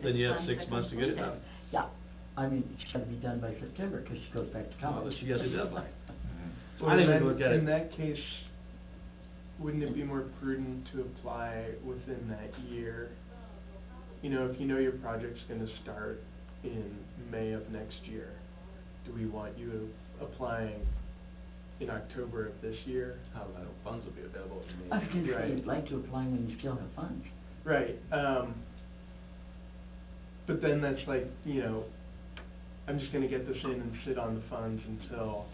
Then you have 6 months to get it done. Yeah, I mean, it's gotta be done by September, cause she goes back to Well, college. she has a deadline. Well, I think then, we look at it. in that case, wouldn't it be more prudent to apply within that year? You know, if you know your project's gonna start in May of next year, do we want you applying in October of this year? How, I know funds will be available in I May. was gonna say, Right. I'd like to apply when you still have funds. Right, but then that's like, you know, I'm just gonna get this in and sit on the funds until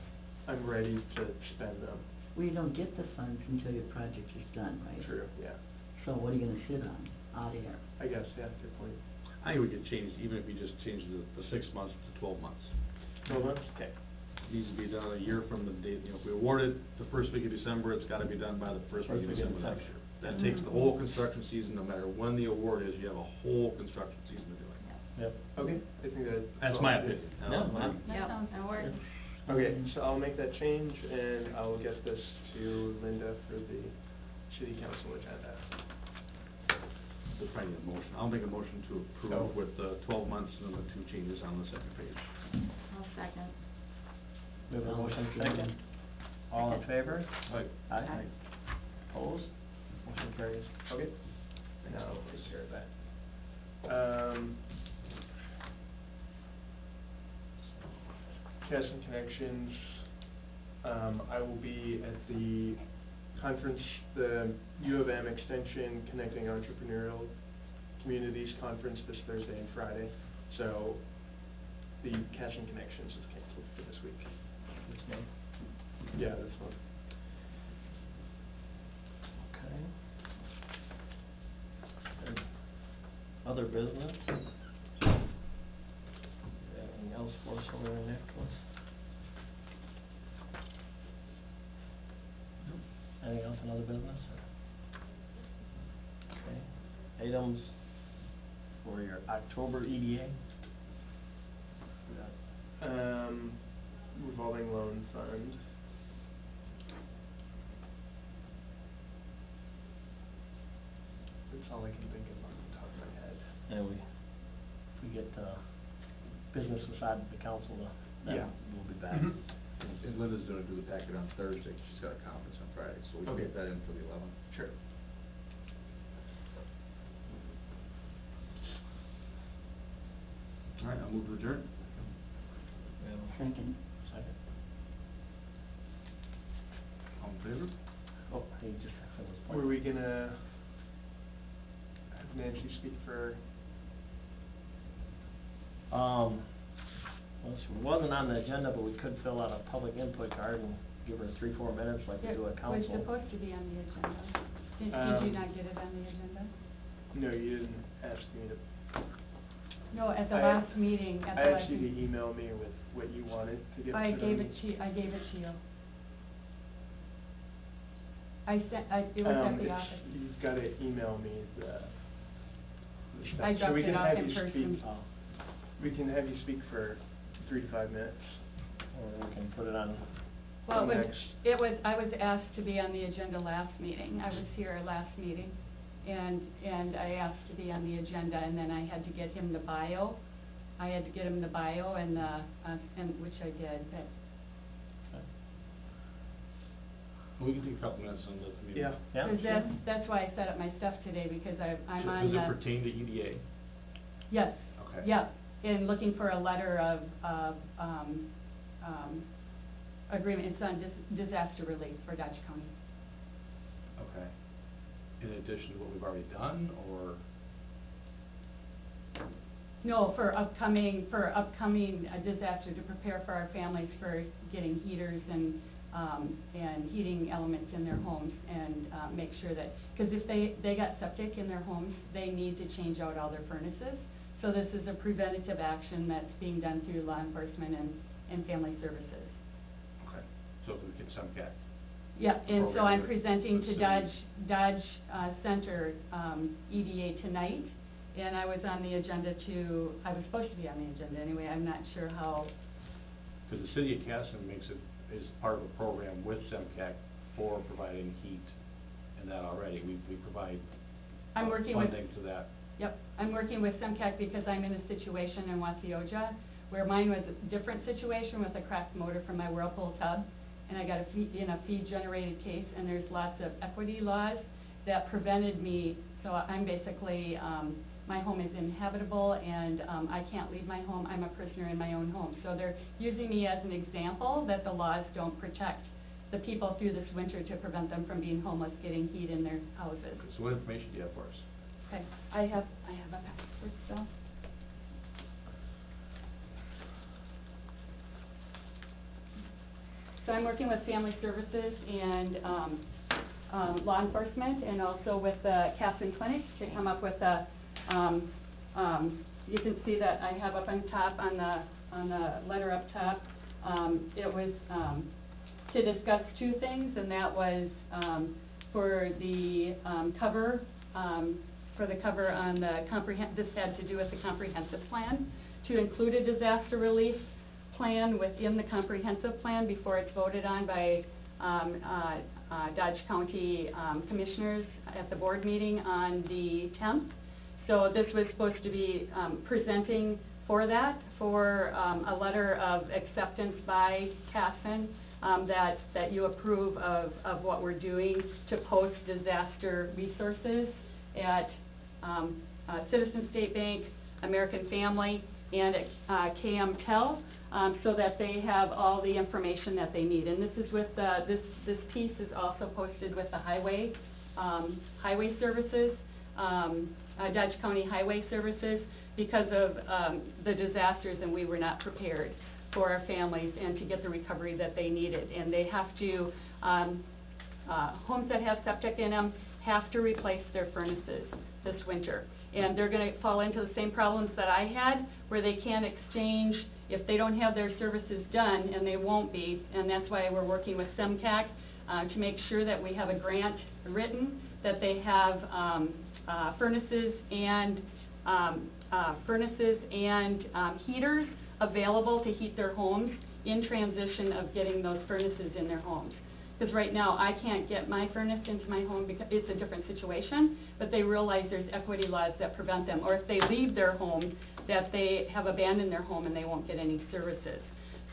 I'm ready to spend them. Well, you don't get the funds until your project is done, right? True, yeah, So what are you gonna sit on, out of here? I guess, yeah, good point. I think we could change, even if we just change the 6 months to 12 months. 12 months? Okay. It needs to be done a year from the date, you know, if we award it the first week of December, it's gotta be done by the first week of December next year. That takes the whole construction season, no matter when the award is, you have a whole construction season to do it. Yep. Okay, I think That's my opinion. Yeah, That works. Okay, so I'll make that change and I'll get this to Linda for the city council agenda. We'll probably need a motion. I'll make a motion to approve with 12 months and the 2 changes on the second page. I'll second. We have a motion second. All in favor? Right. Aye. Opposed? Motion carries. Okay, now I'll take care of that. Casting Connections, I will be at the conference, the U of M Extension Connecting Entrepreneurial Communities Conference this Thursday and Friday. So the Casting Connections is canceled for this week. This month. Yeah, this month. Okay. And other business? Anything else for us over there, Nicholas? Anything else in other business? Okay. Items for your October EDA? Revolving loan fund. That's all I can think of off the top of my head. And if we get, business aside the council, then Yeah. we'll be back. Mhm. And Linda's gonna do the packet on Thursday, she's got a conference on Friday, so we can Okay. get that in for the 11th. Sure. All right, I'll move to adjourn. We have a Second. second? All in favor? Oh, he just said his point. Were we gonna have Nancy speak for? Well, it wasn't on the agenda, but we could fill out a public input card and give her 3-4 minutes like we do at council. It was supposed to be on the agenda. Did you not get it on the agenda? No, you didn't ask me to. No, at the I- last meeting, at the I last asked you to meeting. email me with what you wanted to get put I on gave the- it to you. I gave it to you. It was at the office. You've gotta email me the stuff. I So dropped we it can off have in you person. speak- We can have you speak for 3 to 5 minutes. Or we can put it on. Well, next. I was asked to be on the agenda last meeting. I was here last meeting, and I asked to be on the agenda, and then I had to get him the bio. I had to get him the bio and and which I did, but. We can take a couple minutes and let the meeting. Yeah. Yeah, Because sure. that's why I set up my stuff today, because I'm So on the. Does it pertain to EDA? Yes. Okay. Yeah, and looking for a letter of, agreement, it's on disaster relief for Dodge County. Okay. In addition to what we've already done, or? No, for upcoming disaster, to prepare for our families for getting heaters and heating elements in their homes, and make sure that, because if they got septic in their homes, they need to change out all their furnaces. So this is a preventative action that's being done through law enforcement and family services. Okay. So if we get some cat. Yeah, and so I'm Program presenting with to cities. Dodge Center EDA tonight, and I was on the agenda I was supposed to be on the agenda anyway, I'm not sure how. Because the city of Casson is part of a program with SEMCAC for providing heat and that already. We provide I'm working with. funding to that Yep, I'm working with SEMCAC because I'm in a situation in Waseoja where mine was a different situation with a cracked motor from my Whirlpool tub, and I got in a feed-generated case, and there's lots of equity laws that prevented me, so I'm basically, my home is inhabitable, and I can't leave my home. I'm a prisoner in my own home. So they're using me as an example that the laws don't protect the people through this winter to prevent them from being homeless, getting heat in their houses. So what information do you have for us? Okay, I have a password, so. So I'm working with family services and law enforcement, and also with the Casson Clinic to come up with a, you can see that I have up on top, on the letter up top, it was to discuss two things, and that was for the cover, on the this had to do with the comprehensive plan, to include a disaster relief plan within the comprehensive plan before it's voted on by Dodge County commissioners at the board meeting on the 10th. So this was supposed to be presenting for that, for a letter of acceptance by Casson, that you approve of what we're doing to post disaster resources at Citizen State Bank, American Family, and at KMTEL, so that they have all the information that they need. And this is with this piece is also posted with the highway services, Dodge County Highway Services, because of the disasters, and we were not prepared for our families and to get the recovery that they needed. And they have to, homes that have septic in them have to replace their furnaces this winter. And they're going to fall into the same problems that I had, where they can't exchange if they don't have their services done, and they won't be. And that's why we're working with SEMCAC to make sure that we have a grant written, that they have furnaces and heaters available to heat their homes in transition of getting those furnaces in their homes. Because right now, I can't get my furnace into my home because it's a different situation, but they realize there's equity laws that prevent them. Or if they leave their home, that they have abandoned their home and they won't get any services.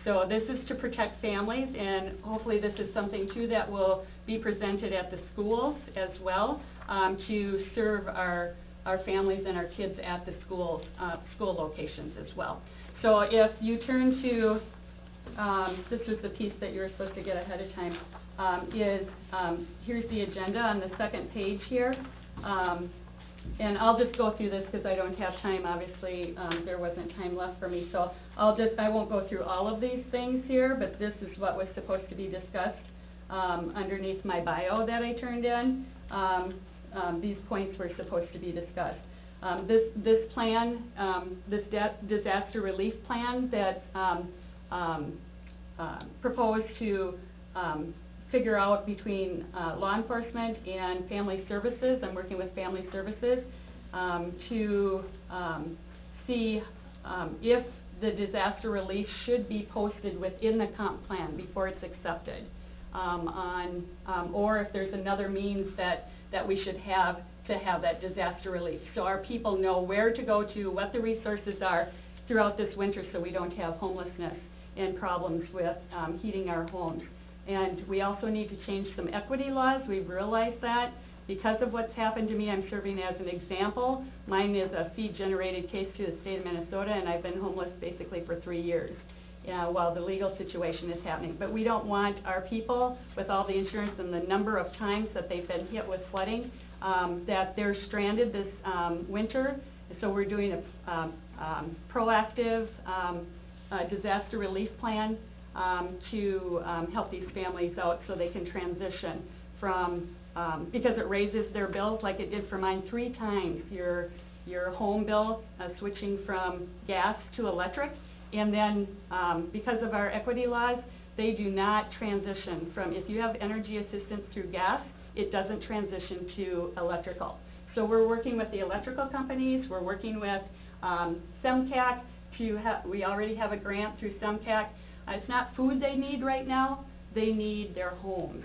So this is to protect families, and hopefully this is something too that will be presented at the schools as well, to serve our families and our kids at the school locations as well. So if you turn to, this was the piece that you were supposed to get ahead of time, here's the agenda on the second page here. And I'll just go through this because I don't have time. Obviously, there wasn't time left for me, so I won't go through all of these things here, but this is what was supposed to be discussed underneath my bio that I turned in. These points were supposed to be discussed. This plan, this disaster relief plan that proposed to figure out between law enforcement and family services. I'm working with family services to see if the disaster relief should be posted within the comp plan before it's accepted, or if there's another means that we should have to have that disaster relief, so our people know where to go to, what the resources are throughout this winter, so we don't have homelessness and problems with heating our homes. And we also need to change some equity laws. We've realized that because of what's happened to me. I'm serving as an example. Mine is a feed-generated case to the state of Minnesota, and I've been homeless basically for 3 years while the legal situation is happening. But we don't want our people, with all the insurance and the number of times that they've been hit with flooding, that they're stranded this winter. So we're doing a proactive disaster relief plan to help these families out so they can transition from, because it raises their bills like it did for mine 3 times, your home bill switching from gas to electric, and then because of our equity laws, they do not transition from, if you have energy assistance through gas, it doesn't transition to electrical. So we're working with the electrical companies, we're working with SEMCAC we already have a grant through SEMCAC. It's not food they need right now, they need their homes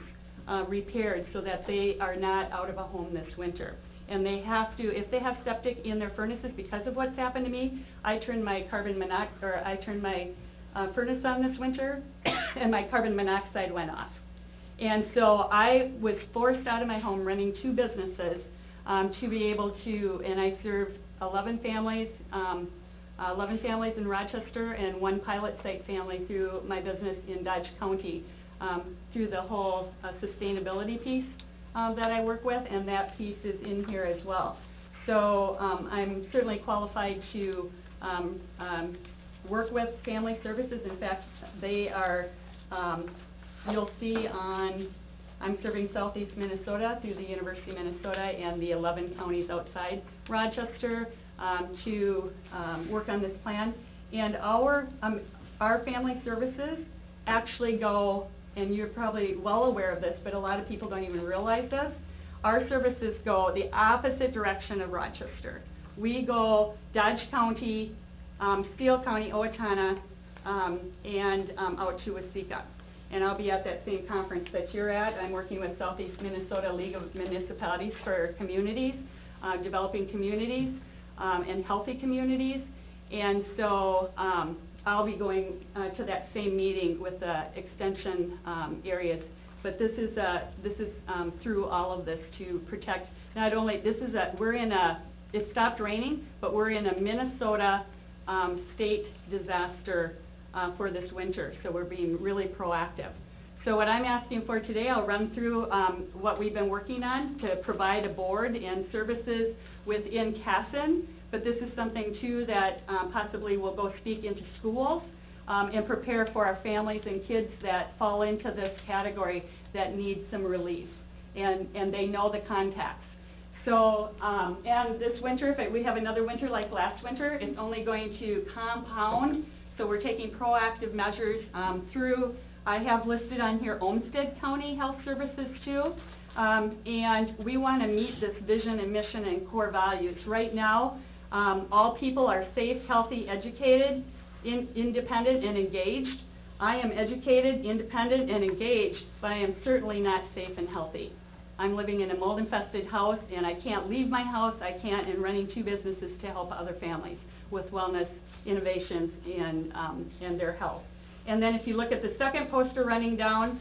repaired so that they are not out of a home this winter. and they have to, if they have septic in their furnaces because of what's happened to me, I turned my furnace on this winter, and my carbon monoxide went off. And so I was forced out of my home running 2 businesses to be able to, and I serve 11 families in Rochester and 1 pilot site family through my business in Dodge County, through the whole sustainability piece that I work with, and that piece is in here as well. So I'm certainly qualified to work with family services. In fact, they are, you'll see I'm serving Southeast Minnesota through the University of Minnesota and the 11 counties outside Rochester to work on this plan. And our family services actually go, and you're probably well aware of this, but a lot of people don't even realize this, our services go the opposite direction of Rochester. We go Dodge County, Steele County, Owatonna, and out to Waseca. And I'll be at that same conference that you're at. I'm working with Southeast Minnesota League of Municipalities for communities, developing communities, and healthy communities. And so I'll be going to that same meeting with the extension areas. But this is through all of this to protect, not only, it stopped raining, but we're in a Minnesota state disaster for this winter, so we're being really proactive. So what I'm asking for today, I'll run through what we've been working on to provide a board and services within CASN, but this is something too that possibly will go speak into schools and prepare for our families and kids that fall into this category that need some relief, and they know the contacts. So, and this winter, if we have another winter like last winter, it's only going to compound. So we're taking proactive measures through, I have listed on here Olmsted County Health Services too. And we want to meet this vision and mission and core values. Right now, all people are safe, healthy, educated, independent, and engaged. I am educated, independent, and engaged, but I am certainly not safe and healthy. I'm living in a mold-infested house, and I can't leave my house. I can't, and running 2 businesses to help other families with wellness innovations and their health. And then if you look at the second poster running down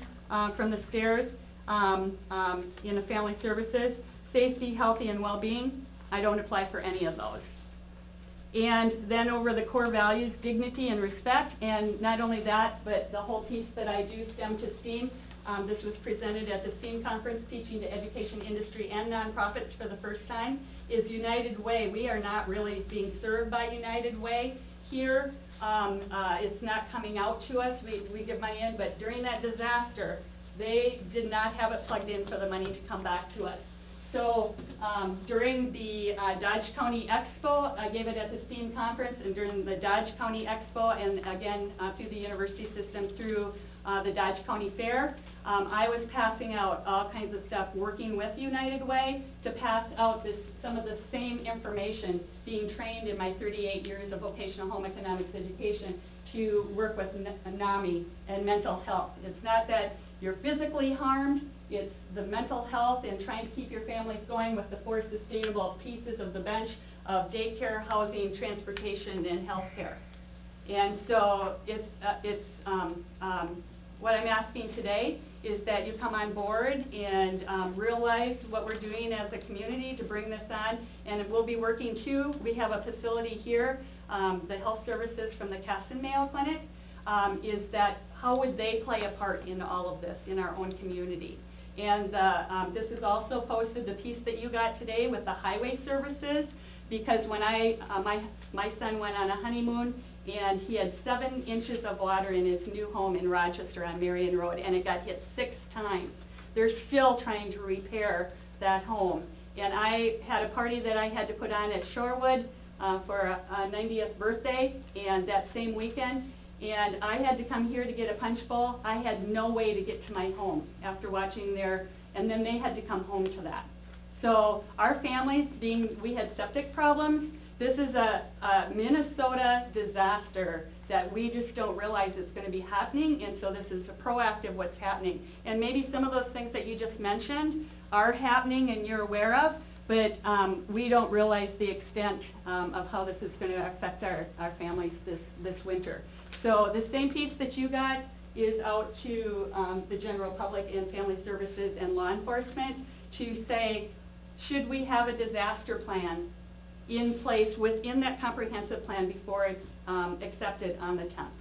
from the stairs in the family services, safety, healthy, and well-being, I don't apply for any of those. And then over the core values, dignity and respect, and not only that, but the whole piece that I do, STEM to STEAM. This was presented at the STEAM conference, Teaching to Education Industry and Nonprofits for the first time, is United Way. We are not really being served by United Way here. It's not coming out to us. We give money in, but during that disaster, they did not have it plugged in for the money to come back to us. So during the Dodge County Expo, I gave it at the STEAM conference, and during the Dodge County Expo, and again through the university system through the Dodge County Fair, I was passing out all kinds of stuff, working with United Way to pass out some of the same information, being trained in my 38 years of vocational home economics education to work with NAMI and mental health. It's not that you're physically harmed, it's the mental health and trying to keep your families going with the 4 sustainable pieces of the bench of daycare, housing, transportation, and health care. And so what I'm asking today is that you come on board and realize what we're doing as a community to bring this on, and we'll be working too. We have a facility here, the health services from the Caston Mayo Clinic, is that how would they play a part in all of this in our own community? And this is also posted, the piece that you got today with the highway services, because when my son went on a honeymoon, and he had 7 inches of water in his new home in Rochester on Marion Road, and it got hit 6 times. They're still trying to repair that home. And I had a party that I had to put on at Shorewood for a 90th birthday, and that same weekend, and I had to come here to get a punch bowl. I had no way to get to my home after watching and then they had to come home to that. So our families, we had septic problems. This is a Minnesota disaster that we just don't realize is going to be happening, and so this is a proactive what's happening. And maybe some of those things that you just mentioned are happening and you're aware of, But, we don't realize the extent, of how this is gonna affect our families this winter. So the same piece that you got is out to, the general public and family services and law enforcement to say, should we have a disaster plan in place within that comprehensive plan before it's, accepted on the 10th?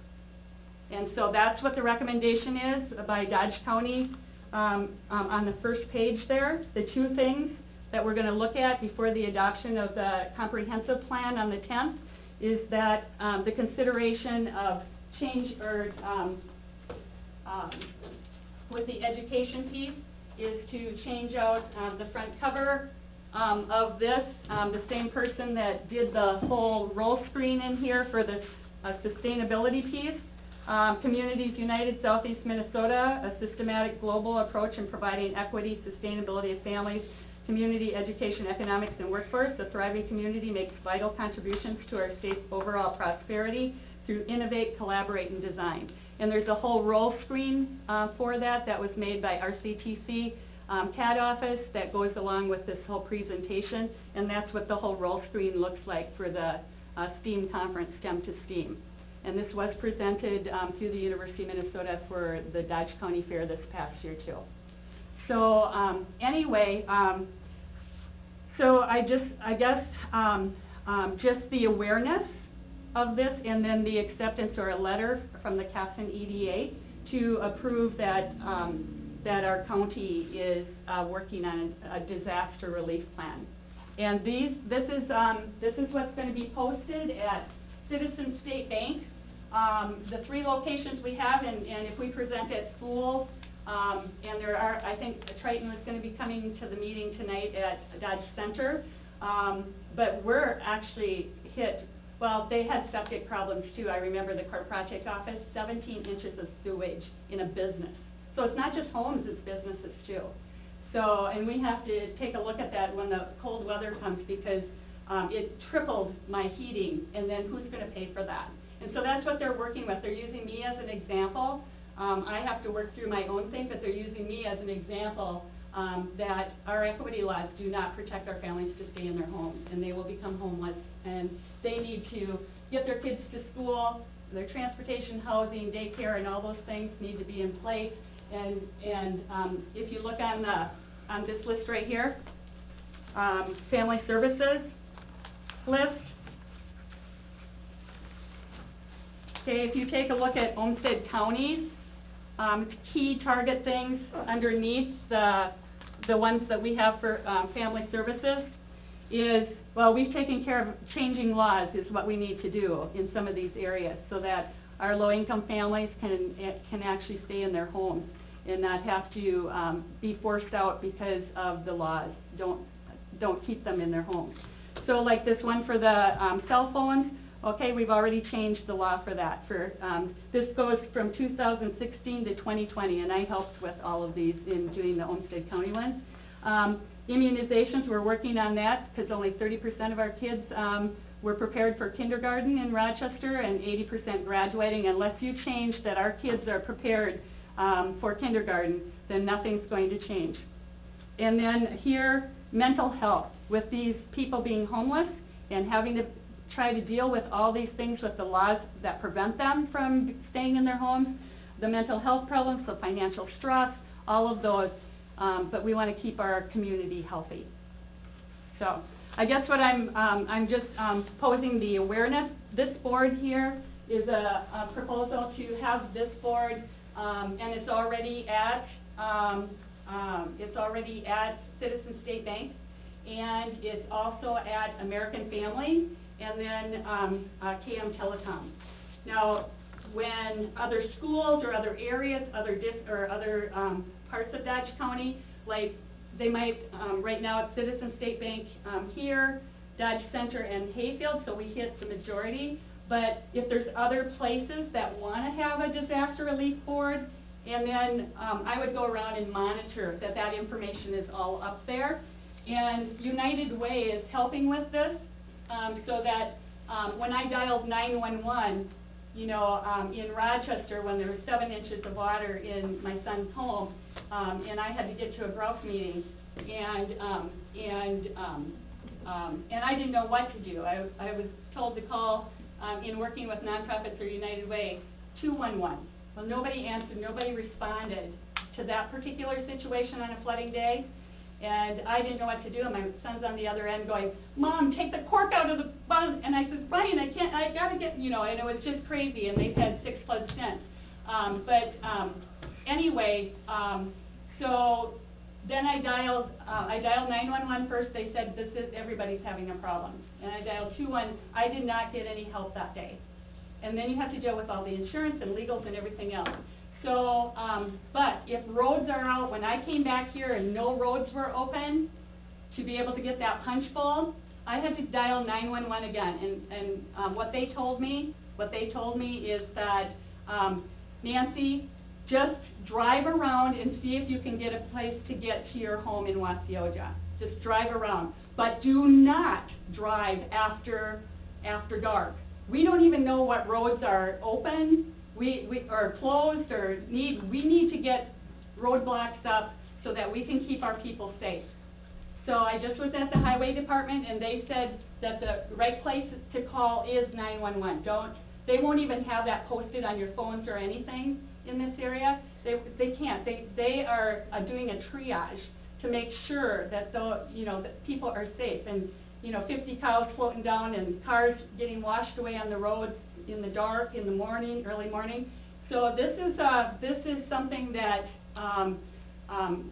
And so that's what the recommendation is by Dodge County, on the first page there. The two things that we're gonna look at before the adoption of the comprehensive plan on the 10th is that, the consideration of change, or, with the education piece, is to change out, the front cover, of this. The same person that did the whole roll screen in here for the, sustainability piece. Communities United Southeast Minnesota, a systematic global approach in providing equity, sustainability of families, community, education, economics, and workforce. A thriving community makes vital contributions to our state's overall prosperity through innovate, collaborate, and design. And there's a whole roll screen for that was made by RCTC CAD office that goes along with this whole presentation, and that's what the whole roll screen looks like for the STEAM conference, STEM to STEAM. And this was presented through the University of Minnesota for the Dodge County Fair this past year too. So anyway, so I guess just the awareness of this, and then the acceptance or a letter from the Casson EDA to approve that that our county is working on a disaster relief plan. And this is what's going to be posted at Citizen State Bank. The 3 locations we have, and if we present at schools, and there are, I think Triton was going to be coming to the meeting tonight at Dodge Center, but we're actually hit. Well, they had septic problems too. I remember the court project office, 17 inches of sewage in a business. So it's not just homes, it's businesses too. So, and we have to take a look at that when the cold weather comes, because it tripled my heating, and then who's going to pay for that? And so that's what they're working with. They're using me as an example. I have to work through my own thing, but they're using me as an example that our equity laws do not protect our families to stay in their homes, and they will become homeless, and they need to get their kids to school. Their transportation, housing, daycare, and all those things need to be in place. And if you look on this list right here, family services list. Okay, if you take a look at Olmsted counties, key target things underneath the ones that we have for family services is, well, we've taken care of changing laws is what we need to do in some of these areas so that our low-income families can actually stay in their homes and not have to be forced out because of the laws. Don't keep them in their homes. So like this one for the cell phones, okay, we've already changed the law for that. This goes from 2016 to 2020, and I helped with all of these in doing the Olmsted County one. Immunizations, we're working on that because only 30% of our kids were prepared for kindergarten in Rochester and 80% graduating. Unless you change that our kids are prepared for kindergarten, then nothing's going to change. And then here, mental health. With these people being homeless and having to try to deal with all these things with the laws that prevent them from staying in their homes, the mental health problems, the financial stress, all of those, but we want to keep our community healthy. So I guess what I'm just posing the awareness. This board here is a proposal to have this board, and it's already at Citizen State Bank, and it's also at American Family, and then KM Telecom. Now, when other schools or other areas, other parts of Dodge County, like they might, right now it's Citizen State Bank here, Dodge Center and Hayfield, so we hit the majority. But if there's other places that want to have a disaster relief board, and then I would go around and monitor that information is all up there. And United Way is helping with this, so that when I dialed 911, you know, in Rochester, when there was 7 inches of water in my son's home, and I had to get to a grouse meeting, and I didn't know what to do. I was told to call, in working with nonprofits or United Way, 211. Well, nobody answered, nobody responded to that particular situation on a flooding day, and I didn't know what to do, and my son's on the other end going, Mom, take the cork out of the bottle, and I said, Brian, I can't, I gotta get, you know, and it was just crazy, and they've had 6 floods since. Anyway, so then I dialed 911 first. They said, everybody's having a problem. And I dialed 211. I did not get any help that day. And then you have to deal with all the insurance and legals and everything else. So, but if roads are out, when I came back here and no roads were open, to be able to get that punch bowl, I had to dial 911 again. And what they told me is that, Nancy, just drive around and see if you can get a place to get to your home in Waseoja. Just drive around, but do not drive after dark. We don't even know what roads are open, we are closed, or we need to get roadblocks up so that we can keep our people safe. So I just was at the highway department, and they said that the right place to call is 911. They won't even have that posted on your phones or anything in this area. They can't. They are doing a triage to make sure that that people are safe. And 50 cows floating down and cars getting washed away on the roads in the dark, in the morning, early morning. So this is something that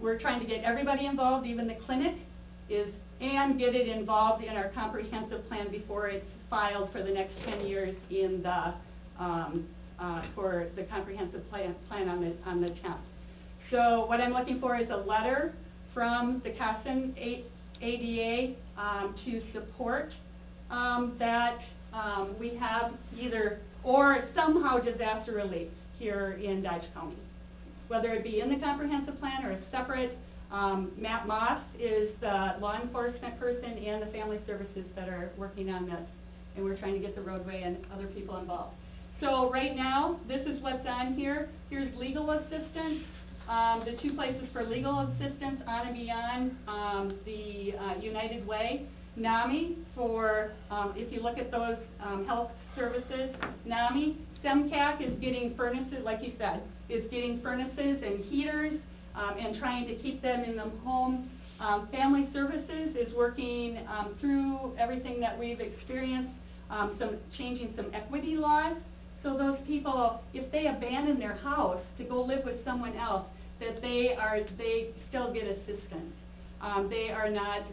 we're trying to get everybody involved, even the clinic and get it involved in our comprehensive plan before it's filed for the next 10 years in the for the comprehensive plan on the 10th. So what I'm looking for is a letter from the Casson ADA to support that we have or somehow disaster relief here in Dodge County, whether it be in the comprehensive plan or a separate. Matt Moss is the law enforcement person and the family services that are working on this, and we're trying to get the roadway and other people involved. So right now, this is what's on here. Here's legal assistance. The 2 places for legal assistance on and beyond the United Way. NAMI for, if you look at those health services, NAMI. SEMCAC is getting furnaces, like you said, is getting furnaces and heaters and trying to keep them in the home. Family Services is working through everything that we've experienced, changing some equity laws. So those people, if they abandon their house to go live with someone else, that they still get assistance. They are not,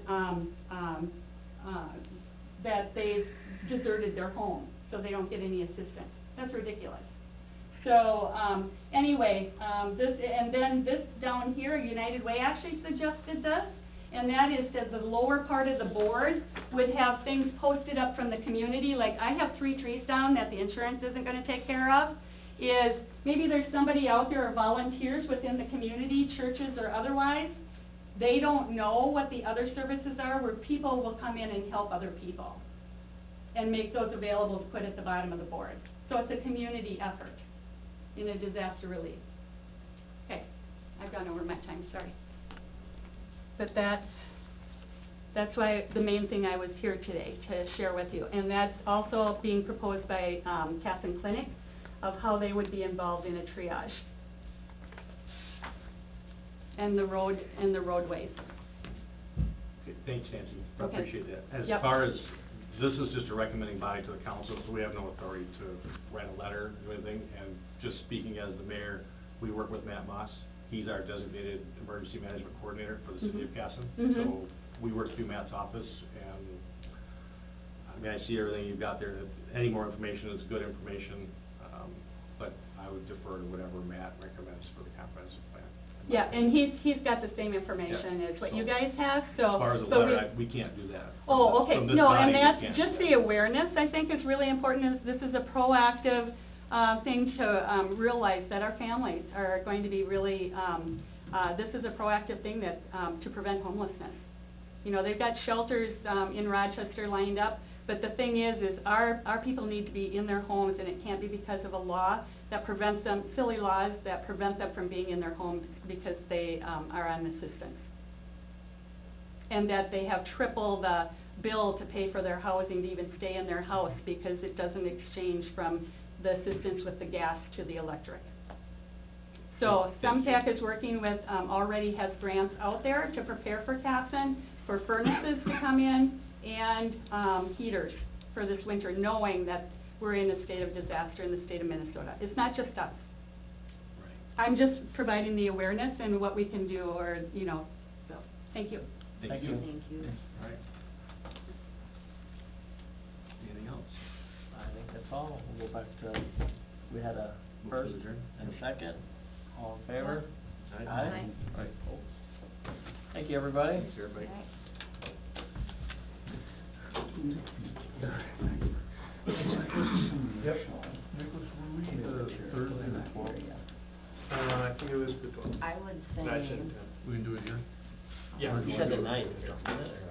that they've deserted their home, so they don't get any assistance. That's ridiculous. So, anyway, this down here, United Way actually suggested this, and that is that the lower part of the board would have things posted up from the community, like I have 3 trees down that the insurance isn't gonna take care of, is maybe there's somebody out there or volunteers within the community, churches or otherwise, they don't know what the other services are, where people will come in and help other people and make those available to put at the bottom of the board. So it's a community effort in a disaster relief. Okay, I've gone over my time, sorry. But that's why the main thing I was here today to share with you. And that's also being proposed by Casson Clinic of how they would be involved in a triage. And the roadways. Okay, thanks, Nancy. I Okay. appreciate that. As Yep. far as, this is just a recommending body to the council, so we have no authority to write a letter or anything. And just speaking as the mayor, we work with Matt Moss. He's our designated emergency management coordinator for the city of Casson. So we work through Matt's office, and I mean, I see everything you've got there. Any more information is good information, but I would defer to whatever Matt recommends for the comprehensive plan. Yeah, and he's got the same information as what you guys have, so. As far as the but letter, we can't do that. Oh, okay, From this no, body, and we that's can't just do the that. awareness, I think, is really important. This is a proactive thing to realize that our families are going to be really, this is a proactive thing that to prevent homelessness. You know, they've got shelters in Rochester lined up, but the thing is our people need to be in their homes, and it can't be because of a law that prevents them, silly laws that prevent them from being in their homes because they are on assistance. and that they have triple the bill to pay for their housing to even stay in their house because it doesn't exchange from the assistance with the gas to the electric. So SEMTAC is working with, already has grants out there to prepare for Casson, for furnaces to come in, and heaters for this winter, knowing that we're in a state of disaster in the state of Minnesota. It's not just us. I'm just providing the awareness and what we can do, or, you know, so, thank you. Thank you. Thank you. All right. Anything else? I think that's all. We'll go back to, we had a Move to first adjourn. and a second. All in favor? Aye. Aye. All right. Thank you, everybody. Thanks, everybody. Yep. Nicholas, were we, Thursday the 12th? I think it was the 12th. I would No, I say. shouldn't have. We can do it here? Yeah. You said the ninth, wasn't it, or